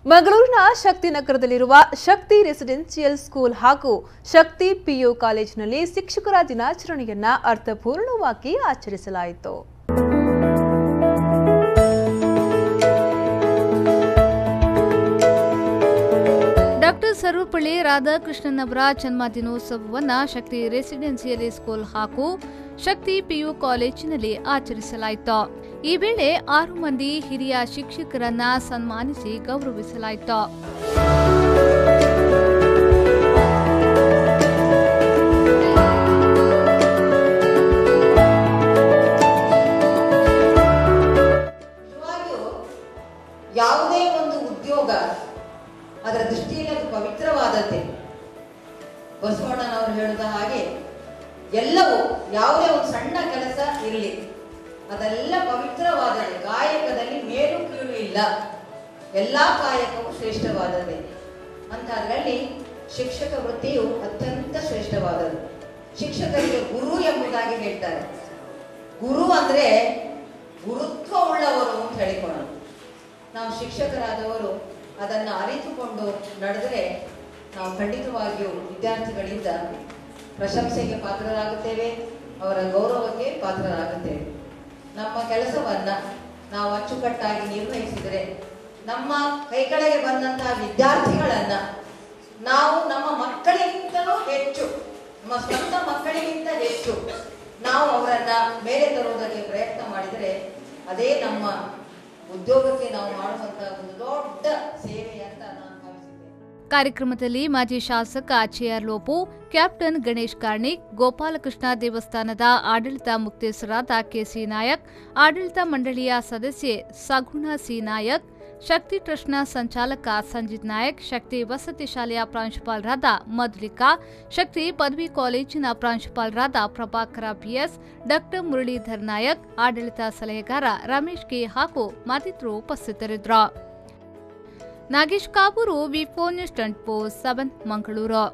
ಮಂಗಳೂರಿನ ಶಕ್ತಿನಗರದಲ್ಲಿರುವ ಶಕ್ತಿ residential school ಹಾಗೂ ಶಕ್ತಿ PU ಕಾಲೇಜಿನಲ್ಲಿ ಶಿಕ್ಷಕರ ದಿನಾಚರಣೆಯನ್ನ ಅರ್ಥಪೂರ್ಣವಾಗಿ ಆಚರಿಸಲಾಯಿತು. ಡಾಕ್ಟರ್ ಸರ್ವಪಳ್ಳಿ ರಾಧಾಕೃಷ್ಣನ್ ಅವರ ಜನ್ಮದಿನೋತ್ಸವವನ್ನು ಶಕ್ತಿ ರೆಸಿಡೆನ್ಷಿಯಲ್ ಸ್ಕೂಲ್ ಹಾಗೂ ಶಕ್ತಿ ಪಿಯು ಕಾಲೇಜಿನಲ್ಲಿ ಆಚರಿಸಲಾಯಿತು. ಈ ವೇಳೆ 6 ಮಂದಿ ಹಿರಿಯ ಶಿಕ್ಷಕರನ್ನ ಸನ್ಮಾನಿಸಿ ಗೌರವಿಸಲಾಯಿತು. ಯಾವುದೇ ಒಂದು ಉದ್ಯೋಗ ಅದರ ದೃಷ್ಟಿಯಲ್ಲಿ ಅದು ಪವಿತ್ರವಾದದ್ದೇ. ಬಸವಣ್ಣನವರು ಹೇಳಿದ ಹಾಗೆ ಎಲ್ಲವೂ ಯಾವುದೇ ಒಂದು ಸಣ್ಣ ಕೆಲಸ ಇರಲಿ ಅದೆಲ್ಲ ಪವಿತ್ರವಾದದ್ದು. ಕಾಯಕದಲ್ಲಿ ಮೇಲು ಕೀಳು ಇಲ್ಲ, ಎಲ್ಲಾ ಕಾಯಕವು ಶ್ರೇಷ್ಠವಾದದ್ದೇ. ಅಂತದ್ರಲ್ಲಿ ಶಿಕ್ಷಕ ವೃತ್ತಿಯು ಅತ್ಯಂತ ಶ್ರೇಷ್ಠವಾದದ್ದು. ಶಿಕ್ಷಕರಿಗೆ ಗುರು ಎಂಬುದಾಗಿ ಹೇಳ್ತಾರೆ. ಗುರು ಅಂದ್ರೆ ಗುರುತ್ವ ಉಳ್ಳವರು ಅಂತ ಹೇಳಿಕೊಳ್ಳೋಣ. ನಾವು ಶಿಕ್ಷಕರಾದವರು ಅದನ್ನು ಅರಿತುಕೊಂಡು ನಡೆದರೆ ನಾವು ಖಂಡಿತವಾಗಿಯೂ ವಿದ್ಯಾರ್ಥಿಗಳಿಂದ ಪ್ರಶಂಸೆಗೆ ಪಾತ್ರರಾಗುತ್ತೇವೆ, ಅವರ ಗೌರವಕ್ಕೆ ಪಾತ್ರರಾಗುತ್ತೇವೆ. ನಮ್ಮ ಕೆಲಸವನ್ನ ನಾವು ಅಚ್ಚುಕಟ್ಟಾಗಿ ನಿರ್ವಹಿಸಿದರೆ ನಮ್ಮ ಕೈಕಡೆಗೆ ಬಂದಂತಹ ವಿದ್ಯಾರ್ಥಿಗಳನ್ನ ನಾವು ನಮ್ಮ ಮಕ್ಕಳಿಗಿಂತಲೂ ಹೆಚ್ಚು, ನಮ್ಮ ಸ್ವಂತ ಮಕ್ಕಳಿಗಿಂತ ಹೆಚ್ಚು ನಾವು ಅವರನ್ನ ಮೇಲೆ ತರುವುದಕ್ಕೆ ಪ್ರಯತ್ನ ಮಾಡಿದರೆ ಅದೇ ನಮ್ಮ ಉದ್ಯೋಗಕ್ಕೆ ನಾವು ಮಾಡುವಂತಹ ಒಂದು ದೊಡ್ಡ ಸೇವೆ ಅಂತ ನಾನು ಭಾವಿಸಿದ್ದೇನೆ. ಕಾರ್ಯಕ್ರಮದಲ್ಲಿ ಮಾಜಿ ಶಾಸಕ ಆಚೆಆರ್ ಲೋಪು, ಕ್ಯಾಪ್ಟನ್ ಗಣೇಶ್ ಕಾರ್ಣಿಕ್, ಗೋಪಾಲಕೃಷ್ಣ ದೇವಸ್ಥಾನದ ಆಡಳಿತ ಮುಕ್ತೇಸರಾದ ಕೆಸಿ ನಾಯಕ್, ಆಡಳಿತ ಮಂಡಳಿಯ ಸದಸ್ಯೆ ಸಗುಣ ಸಿ ನಾಯಕ್, ಶಕ್ತಿ ಟ್ರಸ್ಟ್ನ ಸಂಚಾಲಕ ಸಂಜಿತ್ ನಾಯಕ್, ಶಕ್ತಿ ವಸತಿ ಶಾಲೆಯ ಪ್ರಾಂಶುಪಾಲರಾದ ಮಧುಲಿಕಾ, ಶಕ್ತಿ ಪದವಿ ಕಾಲೇಜಿನ ಪ್ರಾಂಶುಪಾಲರಾದ ಪ್ರಭಾಕರ ಬಿಎಸ್, ಡಾಕ್ಟರ್ ಮುರಳೀಧರ್ ನಾಯಕ್, ಆಡಳಿತ ಸಲಹೆಗಾರ ರಮೇಶ್ ಕೆ ಹಾಗೂ ಮತ್ತಿತರರು ಉಪಸ್ಥಿತರಿದ್ದರು. ನಾಗೇಶ್ ಕಾಬೂರು, ವಿ4 ನ್ಯೂಸ್ 24/7 ಮಂಗಳೂರು.